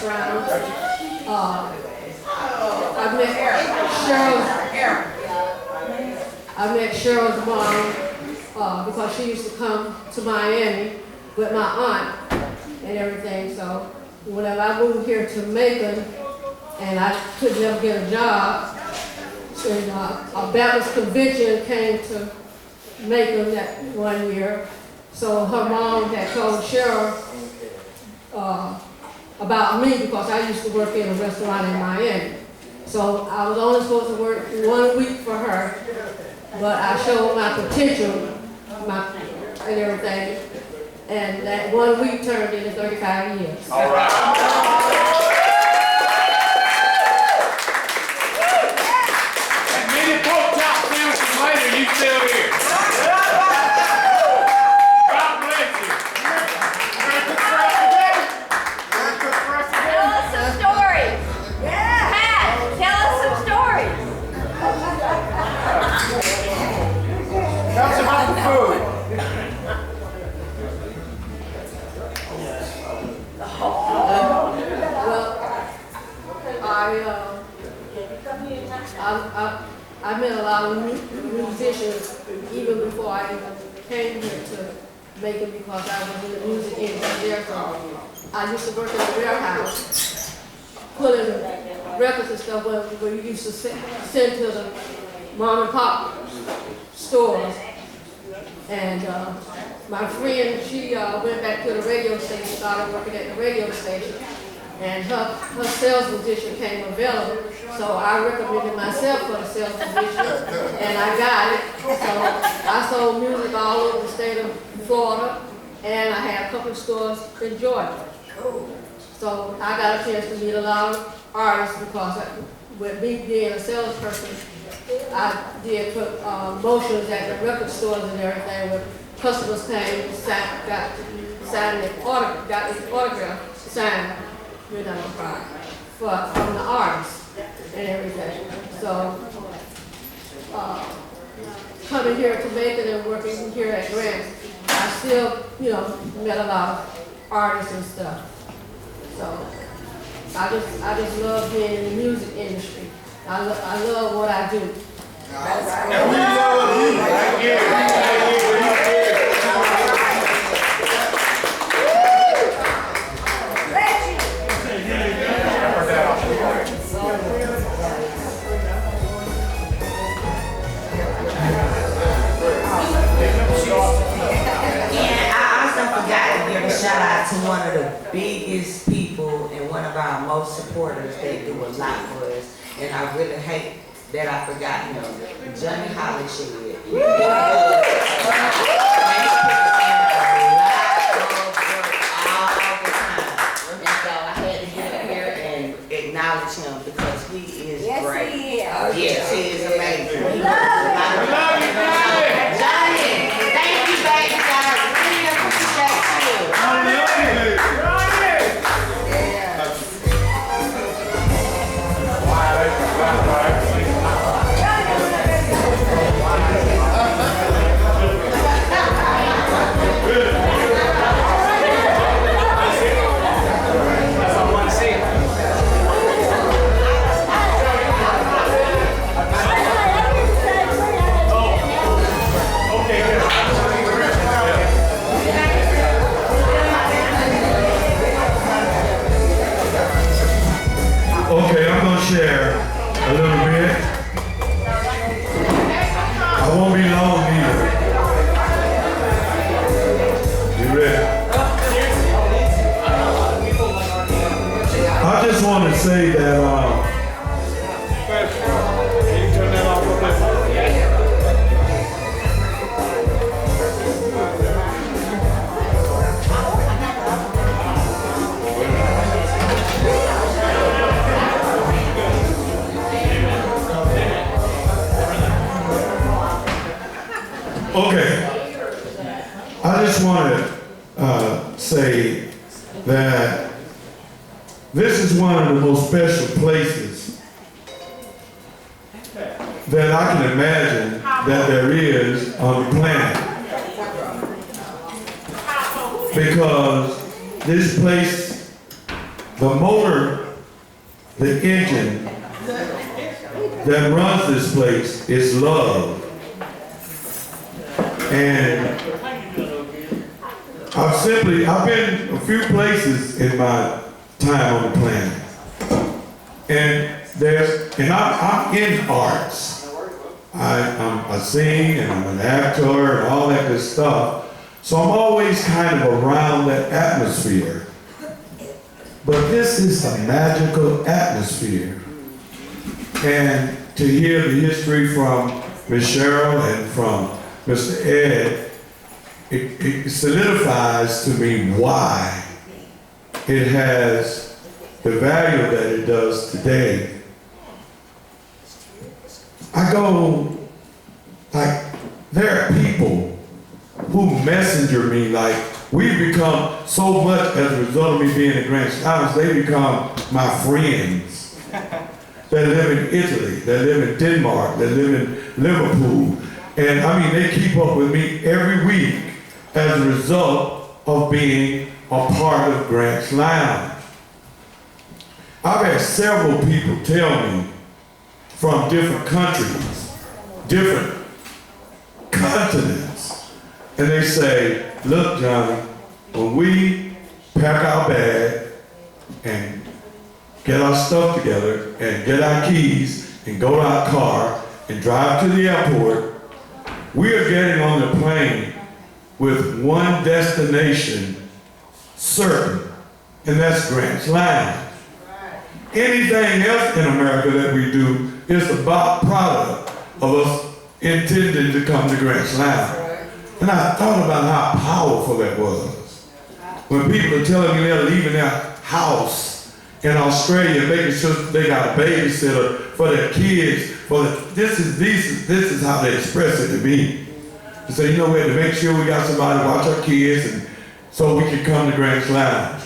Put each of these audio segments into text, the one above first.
restaurant. I met Cheryl's mom because she used to come to Miami with my aunt and everything. So whenever I moved here to Macon and I could never get a job, and a Baptist convention came to Macon that one year. So her mom had told Cheryl about me because I used to work in a restaurant in Miami. So I was only supposed to work 1 week for her, but I showed my potential and everything. And that 1 week turned into 35 years. All right. And many pork chop sandwiches later, you still here. God bless you. Tell us some stories. Pat, tell us some stories. Tell us about the food. I met a lot of musicians even before I even came here to Macon because I was in the music industry there. So I used to work in a warehouse, putting records and stuff where you used to send to the mom and pop stores. And my friend, she went back to the radio station, started working at the radio station, and her sales position came available. So I recommended myself for the sales position, and I got it. So I sold music all over the state of Florida, and I had a couple of stores in Georgia. So I got a chance to meet a lot of artists because with me being a salesperson, I did put motions at the record stores and everything where customers came and got his autograph signed, from the artists and everything. So coming here to Macon and working here at Grant, I still, met a lot of artists and stuff. So I just love being in the music industry. I love what I do. And we love you. Thank you. Shout out to one of the biggest people and one of our most supporters that do a lot for us. And I really hate that I forgot him. Johnny Hollished. And he put in a lot of work all the time. And so I had to get up here and acknowledge him because he is great. He is. Yes, he is amazing. We love you, Johnny. Johnny, thank you, baby. I really appreciate you. Okay, I'm going to share a little bit. I won't be long either. You ready? I just want to say that okay, I just want to say that this is one of the most special places that I can imagine that there is on the planet. Because this place the motor, the engine that runs this place is love. And I've been a few places in my time on the planet. And I'm in arts. I sing and I'm an actor and all that good stuff. So I'm always kind of around that atmosphere. But this is a magical atmosphere. And to hear the history from Ms. Cheryl and from Mr. Ed, it solidifies to me why it has the value that it does today. I go, like, there are people who messenger me, like, we've become so much as a result of me being in Grand Islands, they become my friends. They live in Italy, they live in Denmark, they live in Liverpool. And I mean, they keep up with me every week as a result of being a part of Grant's Lounge. I've had several people tell me from different countries, different continents, and they say, look, Johnny, when we pack our bag and get our stuff together and get our keys and go to our car and drive to the airport, we are getting on the plane with one destination certain, and that's Grant's Lounge. Anything else in America that we do is a byproduct of us intending to come to Grant's Lounge. And I thought about how powerful that was. When people are telling me they're leaving their house in Australia, making sure they got a babysitter for their kids, this is how they express it to me. They say, you know, we had to make sure we got somebody to watch our kids and so we can come to Grant's Lounge.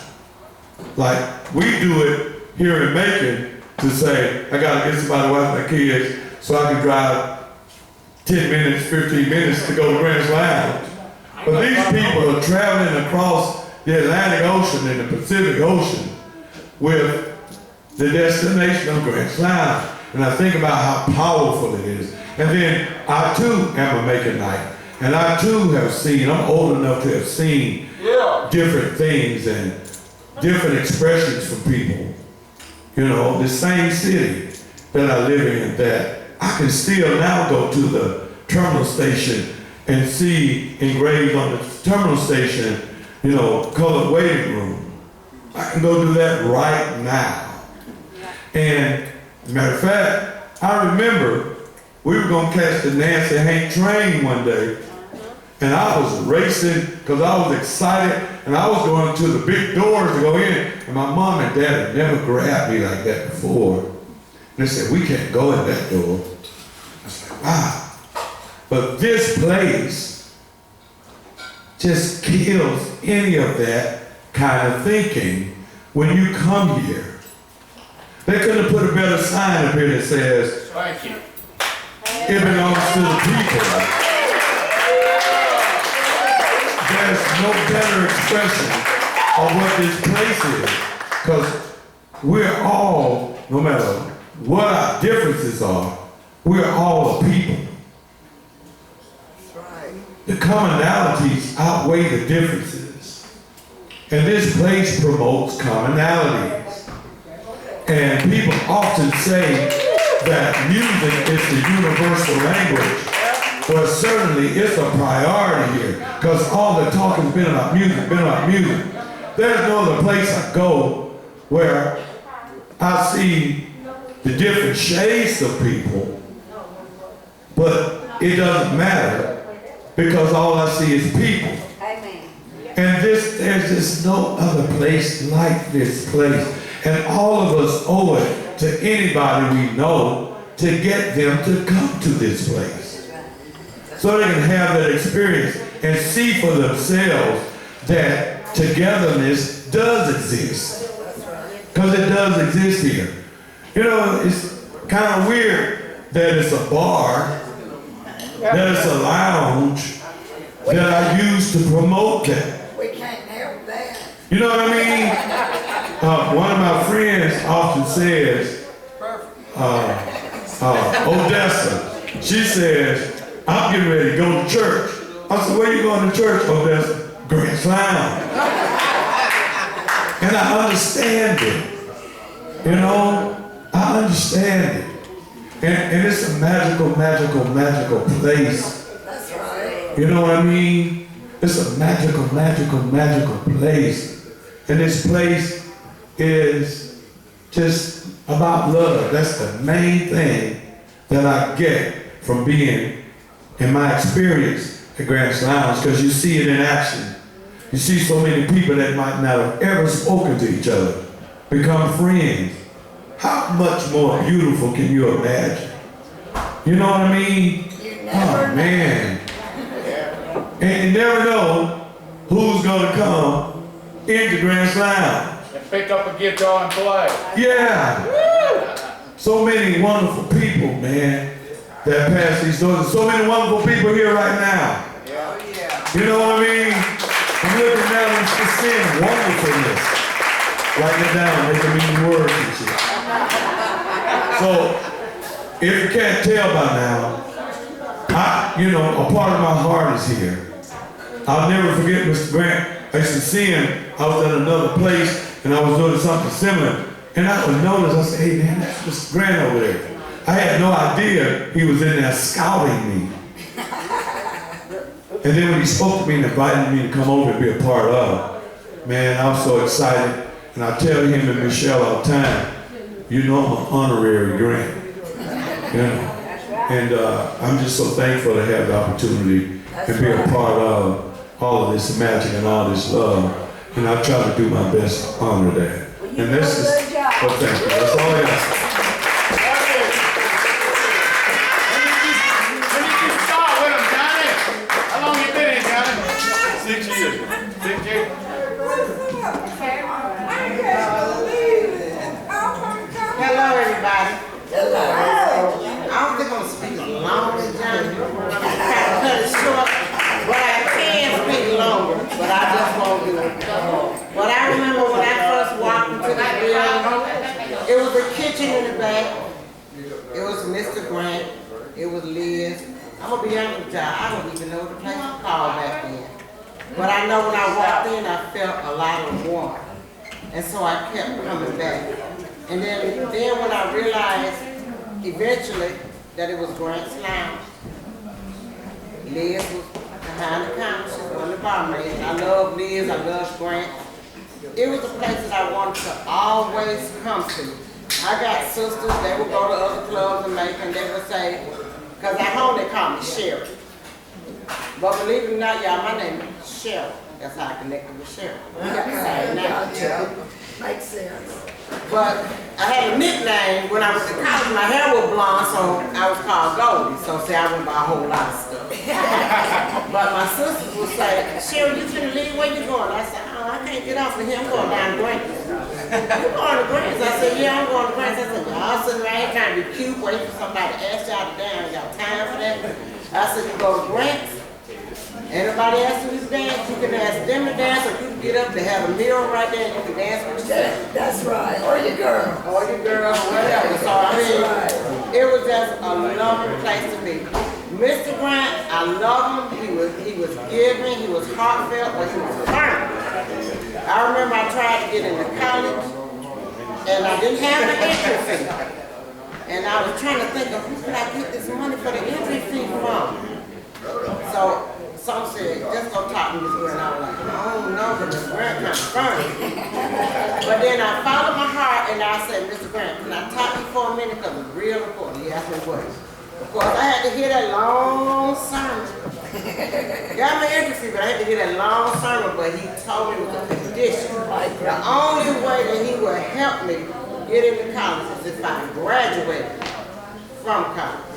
Like, we do it here in Macon to say, I gotta get somebody to watch my kids so I can drive 10 minutes, 15 minutes to go to Grant's Lounge. But these people are traveling across the Atlantic Ocean and the Pacific Ocean with the destination of Grant's Lounge. And I think about how powerful it is. And then I too am a Maconite. And I too have seen, I'm old enough to have seen different things and different expressions from people. You know, the same city that I live in, that I can still now go to the terminal station and see engraved on the terminal station, you know, colored waiting room. I can go do that right now. And as a matter of fact, I remember we were gonna catch the Nancy Hank train one day, and I was racing because I was excited, and I was going to the big doors to go in, and my mom and dad had never grabbed me like that before. And they said, we can't go in that door. I was like, wow. But this place just kills any of that kind of thinking when you come here. They could have put a better sign up here that says, Thank you. it belongs to the people. There's no better expression of what this place is, because we're all, no matter what our differences are, we're all a people. The commonalities outweigh the differences. And this place promotes commonalities. And people often say that music is the universal language. Well, certainly it's a priority here, because all the talk has been about music, There's no other place I go where I see the different shades of people, but it doesn't matter, because all I see is people. Amen. And there's just no other place like this place. And all of us owe it to anybody we know to get them to come to this place, so they can have that experience and see for themselves that togetherness does exist. Because it does exist here. You know, it's kind of weird that it's a bar, that it's a lounge, that I use to promote that. We can't help that. You know what I mean? one of my friends often says, Odessa, she says, I'm getting ready to go to church. I said, where you going to church, Odessa? Grand Slam. And I understand it. You know, I understand it. And it's a magical, magical, magical place. That's right. You know what I mean? It's a magical, magical, magical place. And this place is just about love. That's the main thing that I get from being in my experience at Grand Lounge, because you see it in action. You see so many people that might not have ever spoken to each other become friends. How much more beautiful can you imagine? You know what I mean? Oh man. And you never know who's gonna come into Grand Lounge. And pick up a guitar and play. Yeah. So many wonderful people, man, that pass these doors. So many wonderful people here right now. You know what I mean? I'm looking down and just seeing wonderfulness. Writing it down, making mean words and shit. So, if you can't tell by now, a part of my heart is here. I'll never forget Mr. Grant. I used to see him. I was at another place and I was doing something similar. And I would notice, I said, hey man, that's Mr. Grant over there. I had no idea he was in there scouting me. And then when he spoke to me and invited me to come over and be a part of, man, I was so excited. And I tell him and Michelle all the time, you know I'm an honorary Grant. You know? And I'm just so thankful to have the opportunity to be a part of all of this magic and all this love. And I try to do my best to honor that. And this is, well, thank you. That's all I got. When did you start with him, Johnny? How long you been in, Johnny? 6 years. 6 years? Hello, everybody. Hello. I don't think I'm going to speak as long as Johnny. I'm kind of cut it short, but I can speak longer, but I just won't do it. But I remember when I first walked into the building, it was a kitchen in the back. It was Mr. Grant. It was Liz. I'm going to be honest with y'all, I don't even know what the place was called back then. But I know when I walked in, I felt a lot of warmth. And so I kept coming back. And then when I realized eventually that it was Grant's Lounge, Liz was behind the counter, she was one of the barmaids. I love Liz, I love Grant. It was a place that I wanted to always come to. I got sisters, they would go to other clubs in Macon, they would say, because at home they call me Cheryl. But believe it or not, y'all, my name is Cheryl. That's how I connected with Cheryl. We got the same name. Makes sense. But I had a nickname when I was in college. My hair was blonde, so I was called Goldie. So see, I went by a whole lot of stuff. But my sisters would say, Cheryl, you finna leave? Where you going? I said, oh, I can't get off of here. I'm going down to Grants. You going to Grants? I said, yeah, I'm going to Grants. I said, y'all sitting right here trying to be cute, waiting for somebody to ask y'all to dance. Y'all time for that? I said, you go to Grants. Anybody asks you to dance, you can ask them to dance, or you can get up, they have a mirror right there, and you can dance with yourself. That's right. Or your girl. Or your girl, whatever. So I mean, it was just a lovely place to be. Mr. Grant, I love him. He was giving, he was heartfelt, but he was firm. I remember I tried to get into college, and I didn't have an entry fee. And I was trying to think of who could I get this money for the entry fee from. So some said, just go talk to Ms. Grant. I was like, I don't know, but Ms. Grant kind of firm. But then I followed my heart and I said, Mr. Grant, can I talk to you for a minute? Because it's real important. He asked me what. Of course, I had to hear that long sermon. Got my entry fee, but I had to hear that long sermon, but he told me it was a condition. The only way that he would help me get into college is if I graduated from college.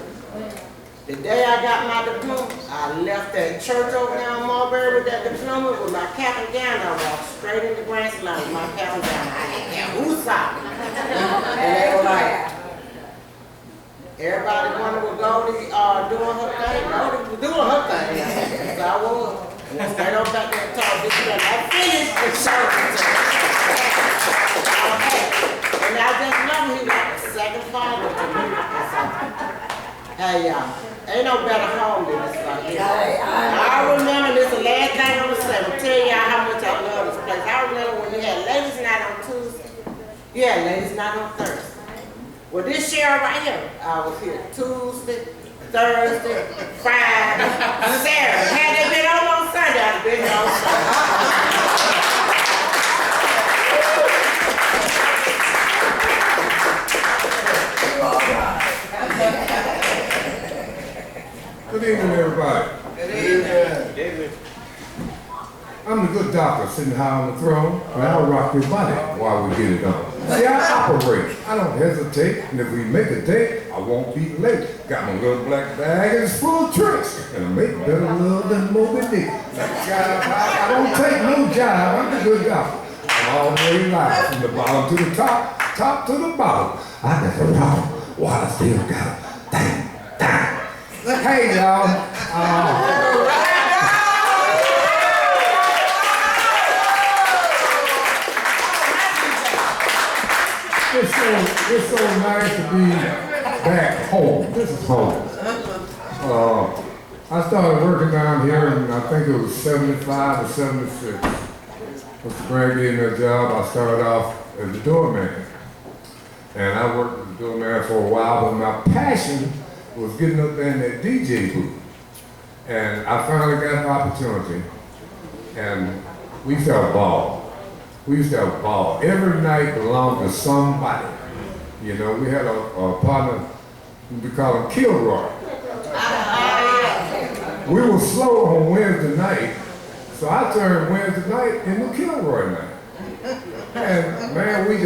The day I got my diploma, I left that church over there on Mulberry with that diploma with my cap and gown. I walked straight into Grant's Lounge with my cap and gown. I didn't care who saw me. And they were like, everybody wanted to go to doing her thing. Goldie was doing her thing. So I was. And I stayed on back there and talked. I finished the service. Hey, y'all, ain't no better home than this right here. I remember this, the last thing I'm gonna say, I'm telling y'all how much I love this place. I remember when you had ladies' night on Tuesday, you had ladies' night on Thursday. Well, this year right here, I was here Tuesday, Thursday, Friday, Saturday. Had they been on Sunday, I'd have been here on Sunday. Good evening, everybody. Good evening. I'm the good doctor sitting high on the throne, and I'll rock your body while we get it on. See, I operate. I don't hesitate, and if we make a date, I won't be late. Got my little black bag, and it's full of tricks, and I make better love than Moby Dick. I don't take no job. I'm the good doctor. I'm all the way live, from the bottom to the top, top to the bottom. I got the problem while I still got it. Damn. Hey, y'all. It's so nice to be back home. This is home. I started working down here, and I think it was 75 or 76. Mr. Grant gave me a job. I started off as a doorman. And I worked as a doorman for a while, but my passion was getting up there in that DJ booth. And I finally got the opportunity, and we used to have a ball. We used to have a ball. Every night belonged to somebody. You know, we had a partner, we call him Kilroy. We were slow on Wednesday night, so I turned Wednesday night into Kilroy night. And man, it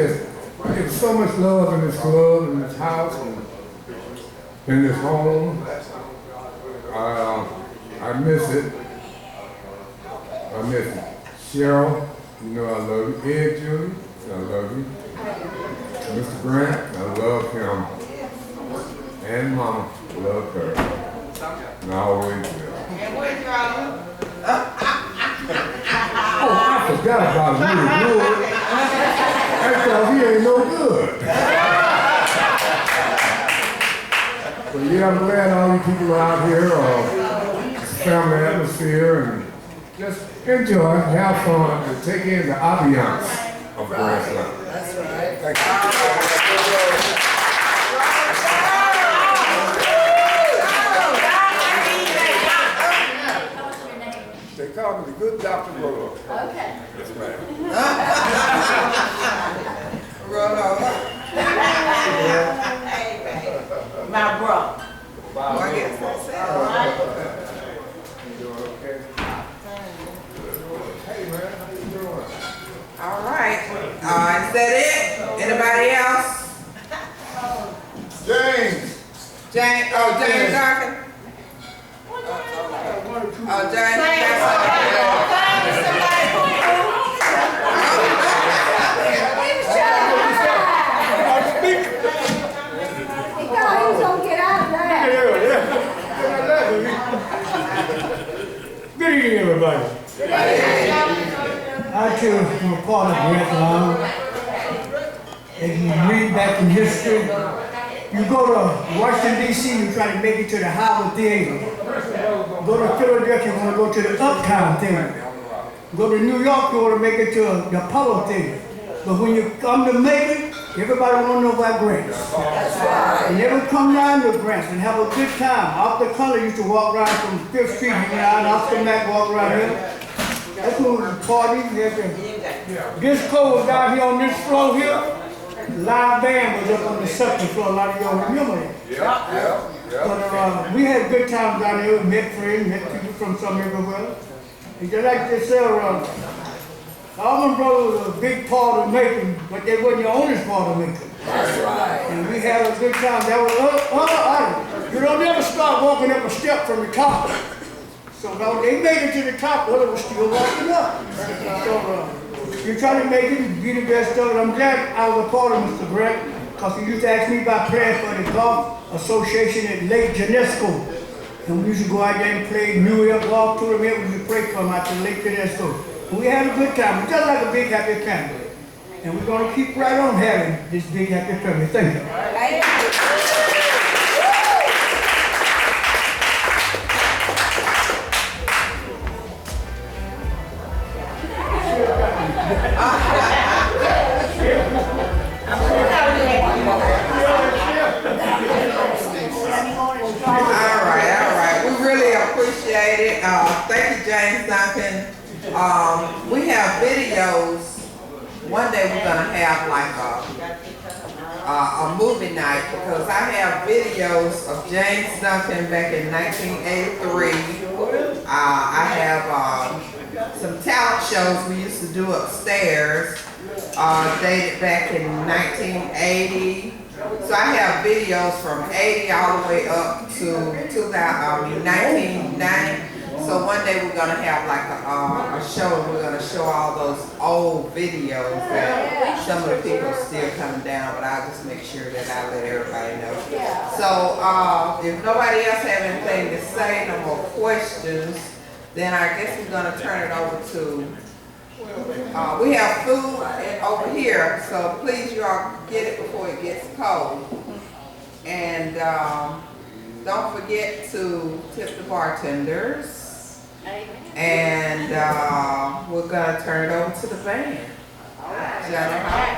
was so much love in this club, in this house, and in this home. I miss it. I miss it. Cheryl, you know I love you. Ed Jr., I love you. Mr. Grant, I love him. And Mama, love her. And I always will. Oh, I forgot about Willie Wood. That's because he ain't no good. But yeah, I'm glad all you people out here, family atmosphere, and just enjoy, have fun, and take in the ambiance of Grassland. That's right. Thank you. They call me the good Dr. Rolo. Okay. Yes, ma'am. Rolo. My brother. All right. You doing okay? Hey, man, how you doing? All right. Is that it? Anybody else? James! James Duncan? James. Good evening, everybody. I too am a part of Vietnam. As you read back in history, you go to Washington, D.C., you try to make it to the Howard Theater. Go to Philadelphia, you want to go to the Uptown Theater. Go to New York, you want to make it to the Apollo Theater. But when you come to Macon, everybody want to know about Grants. And they would come down to Grants and have a good time. Arthur Connor used to walk around from 5th Street, hanging out, and Oscar Mack walk around here. That's when we was partying. Disco was down here on this floor here. Live band was up on the second floor. A lot of y'all remember that. But we had good times down here. We met friends, met people from some everywhere. And just like they say, Allman Brothers was a big part of Macon, but they wasn't the only part of Macon. That's right. And we had a good time. That was other items. You don't ever start walking up a step from the top. So now they made it to the top, others was still walking up. So you try to make it and be the best of it. I'm glad I was a part of Mr. Grant, because he used to ask me about playing for the Golf Association at Lake Genesco. And we used to go out there and play New York Golf Tournament. We used to play for him out to Lake Genesco. And we had a good time. We're just like a big happy family. And we're going to keep right on having this big happy family. Thank you. We have videos. One day we're gonna have like a movie night because I have videos of James Duncan back in 1983. I have some talent shows we used to do upstairs, dated back in 1980. So I have videos from 80 all the way up to 1990. So one day we're gonna have like a show and we're gonna show all those old videos that some of the people are still coming down, but I'll just make sure that I let everybody know. So if nobody else have anything to say, no more questions, then I guess we're gonna turn it over to, we have food over here, so please you all get it before it gets cold. And don't forget to tip the bartenders. And we're gonna turn it over to the band. Johnny Hall.